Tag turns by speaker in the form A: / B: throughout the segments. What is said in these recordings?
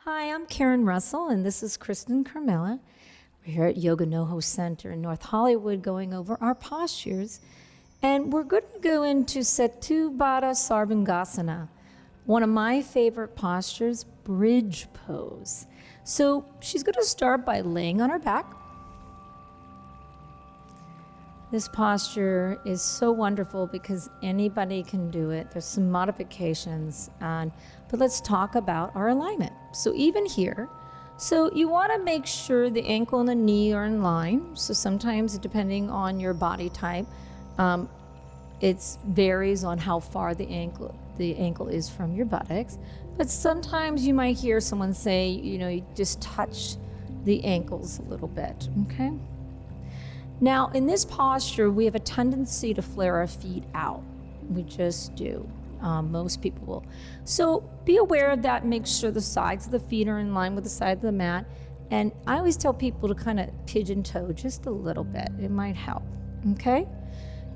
A: Hi, I'm Karen Russell, and this is Kristen Carmela. We're here at Yoga NoHo Center in North Hollywood going over our postures. And we're going to go into Setu Bandha Sarvangasana, one of my favorite postures, bridge pose. So she's going to start by laying on her back. This posture is so wonderful because anybody can do it. There's some modifications, but let's talk about our alignment. So even here, so you want to make sure the ankle and the knee are in line. So sometimes, depending on your body type, it varies on how far the ankle is from your buttocks. But sometimes you might hear someone say, you just touch the ankles a little bit, okay? Now, in this posture, we have a tendency to flare our feet out. We just do. Most people will. So be aware of that. Make sure the sides of the feet are in line with the side of the mat. And I always tell people to kind of pigeon toe just a little bit. It might help, okay?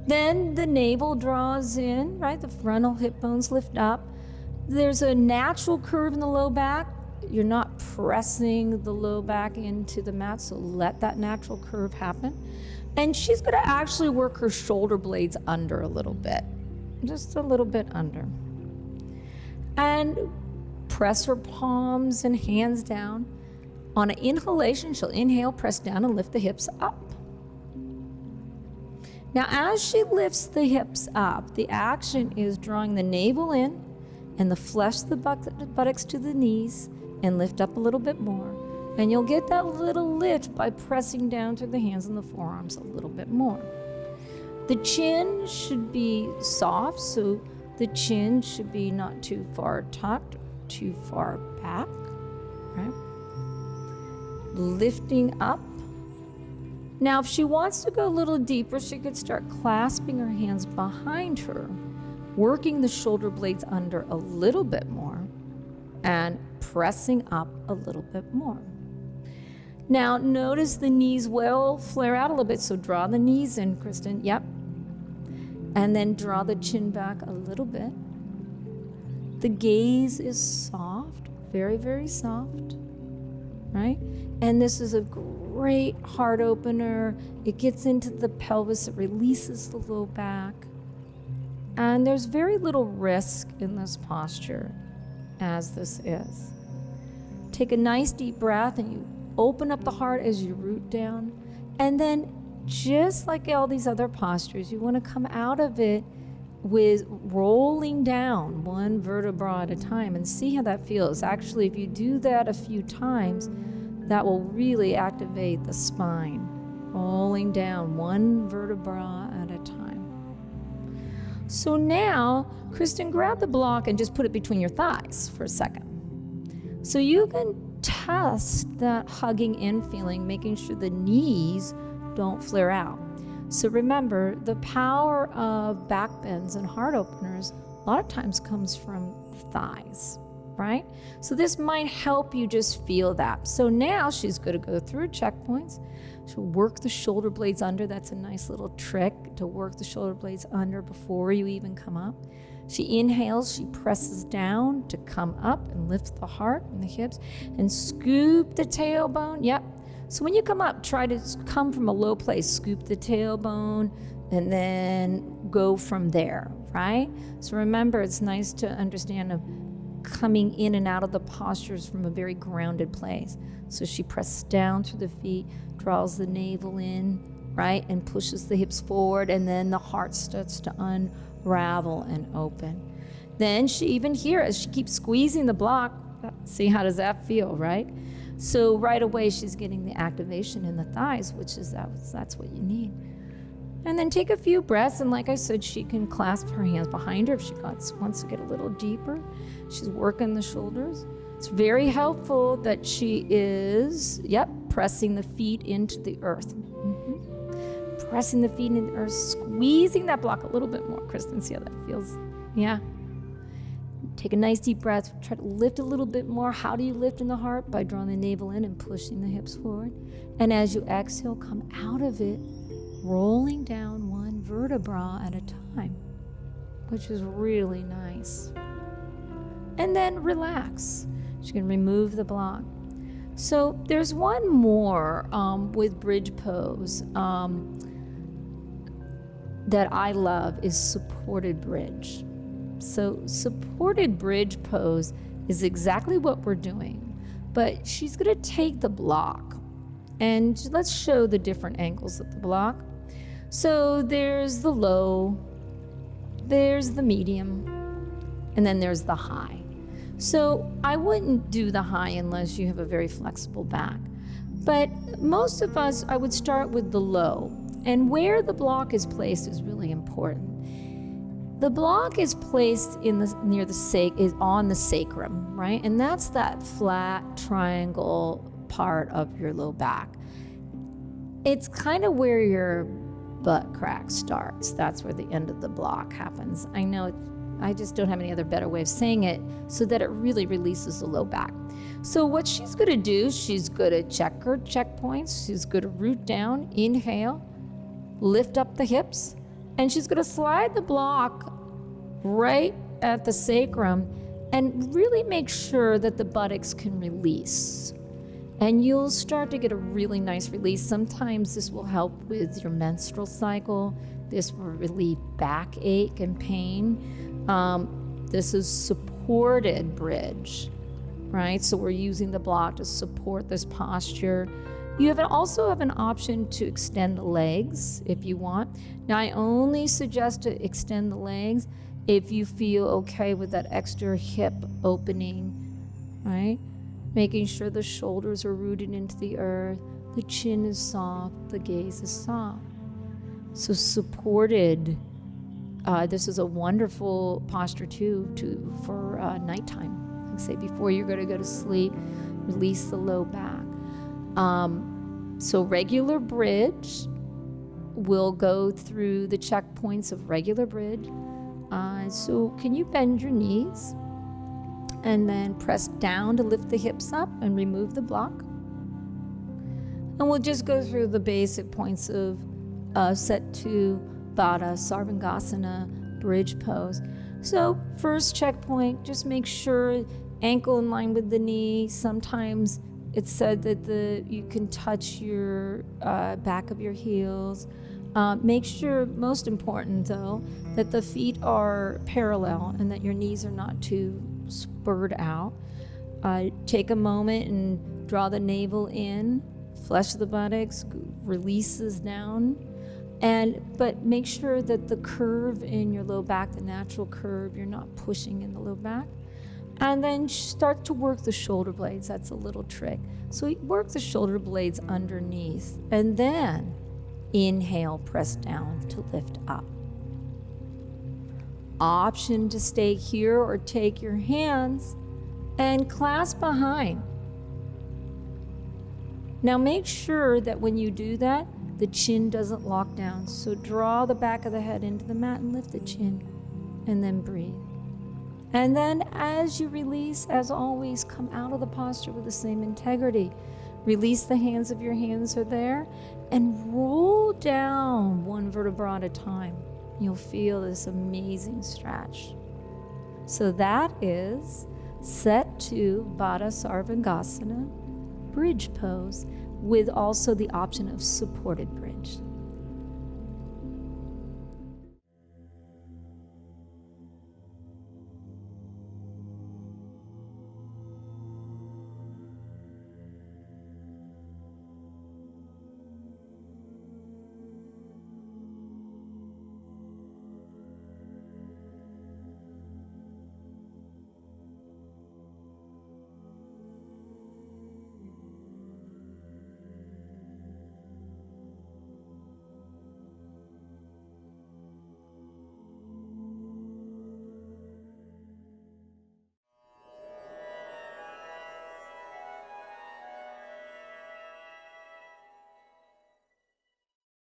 A: Then the navel draws in, right? The frontal hip bones lift up. There's a natural curve in the low back. You're not pressing the low back into the mat, so let that natural curve happen. And she's going to actually work her shoulder blades under a little bit, just a little bit under. And press her palms and hands down. On an inhalation, she'll inhale, press down, and lift the hips up. Now, as she lifts the hips up, the action is drawing the navel in and the flesh the buttocks to the knees and lift up a little bit more. And you'll get that little lift by pressing down through the hands and the forearms a little bit more. The chin should be soft, so the chin should be not too far tucked, too far back, right? Lifting up. Now, if she wants to go a little deeper, she could start clasping her hands behind her, working the shoulder blades under a little bit more, and pressing up a little bit more. Now, notice the knees will flare out a little bit, so draw the knees in, Kristen, yep. And then draw the chin back a little bit. The gaze is soft, very, very soft, right? And this is a great heart opener. It gets into the pelvis, it releases the low back. And there's very little risk in this posture as this is. Take a nice deep breath and you open up the heart as you root down. And then just like all these other postures, you want to come out of it with rolling down one vertebra at a time and see how that feels. Actually, if you do that a few times, that will really activate the spine. Rolling down one vertebra at a time. So now, Kristen, grab the block and just put it between your thighs for a second. So you can test that hugging in feeling, making sure the knees don't flare out. So remember, the power of back bends and heart openers a lot of times comes from thighs, right? So this might help you just feel that. So now she's going to go through her checkpoints. She'll work the shoulder blades under. That's a nice little trick to work the shoulder blades under before you even come up. She inhales, she presses down to come up and lift the heart and the hips and scoop the tailbone. Yep. So when you come up, try to come from a low place, scoop the tailbone and then go from there, right? So remember, it's nice to understand of coming in and out of the postures from a very grounded place. So she presses down through the feet, draws the navel in, right? And pushes the hips forward, and then the heart starts to unravel and open. Then she, even here, as she keeps squeezing the block, see how does that feel, right? So right away she's getting the activation in the thighs, which is that's what you need. And then take a few breaths, and like I said, she can clasp her hands behind her if she wants to get a little deeper. She's working the shoulders. It's very helpful that she is, pressing the feet into the earth. Pressing the feet into the earth, squeezing that block a little bit more. Kristen, see how that feels? Yeah. Take a nice deep breath. Try to lift a little bit more. How do you lift in the heart? By drawing the navel in and pushing the hips forward. And as you exhale, come out of it, rolling down one vertebra at a time, which is really nice. and then relax. She can remove the block. So there's one more with bridge pose that I love is supported bridge. So supported bridge pose is exactly what we're doing, but she's gonna take the block, and let's show the different angles of the block. So there's the low, there's the medium, and then there's the high. So I wouldn't do the high unless you have a very flexible back. But most of us, I would start with the low. And where the block is placed is really important. The block is placed is on the sacrum, right? And that's that flat triangle part of your low back. It's kind of where your butt crack starts. That's where the end of the block happens. I know I just don't have any other better way of saying it, so that it really releases the low back. So what she's gonna do, she's gonna check her checkpoints. She's gonna root down, inhale, lift up the hips, and she's gonna slide the block right at the sacrum and really make sure that the buttocks can release. And you'll start to get a really nice release. Sometimes this will help with your menstrual cycle. This will relieve backache and pain. This is supported bridge, right? So we're using the block to support this posture. You also have an option to extend the legs if you want. Now, I only suggest to extend the legs if you feel okay with that extra hip opening, right? Making sure the shoulders are rooted into the earth, the chin is soft, the gaze is soft. So supported, this is a wonderful posture too for nighttime. Like say before you're gonna go to sleep, release the low back. So regular bridge, we'll go through the checkpoints of regular bridge. So can you bend your knees and then press down to lift the hips up and remove the block? And we'll just go through the basic points of Setu, Bandha, Sarvangasana, bridge pose. So first checkpoint, just make sure ankle in line with the knee. Sometimes it's said that you can touch your back of your heels. Make sure, most important though, that the feet are parallel and that your knees are not too spurred out. Take a moment and draw the navel in, flesh the buttocks, releases down. But make sure that the curve in your low back, the natural curve, you're not pushing in the low back. And then start to work the shoulder blades. That's a little trick. So work the shoulder blades underneath, and then inhale, press down to lift up. Option to stay here or take your hands and clasp behind. Now make sure that when you do that, the chin doesn't lock down. So draw the back of the head into the mat and lift the chin, and then breathe. And then as you release, as always, come out of the posture with the same integrity. Release the hands if your hands are there, and roll down one vertebra at a time. You'll feel this amazing stretch. So that is Setu, Bandha, Sarvangasana, bridge pose, with also the option of supported bridge.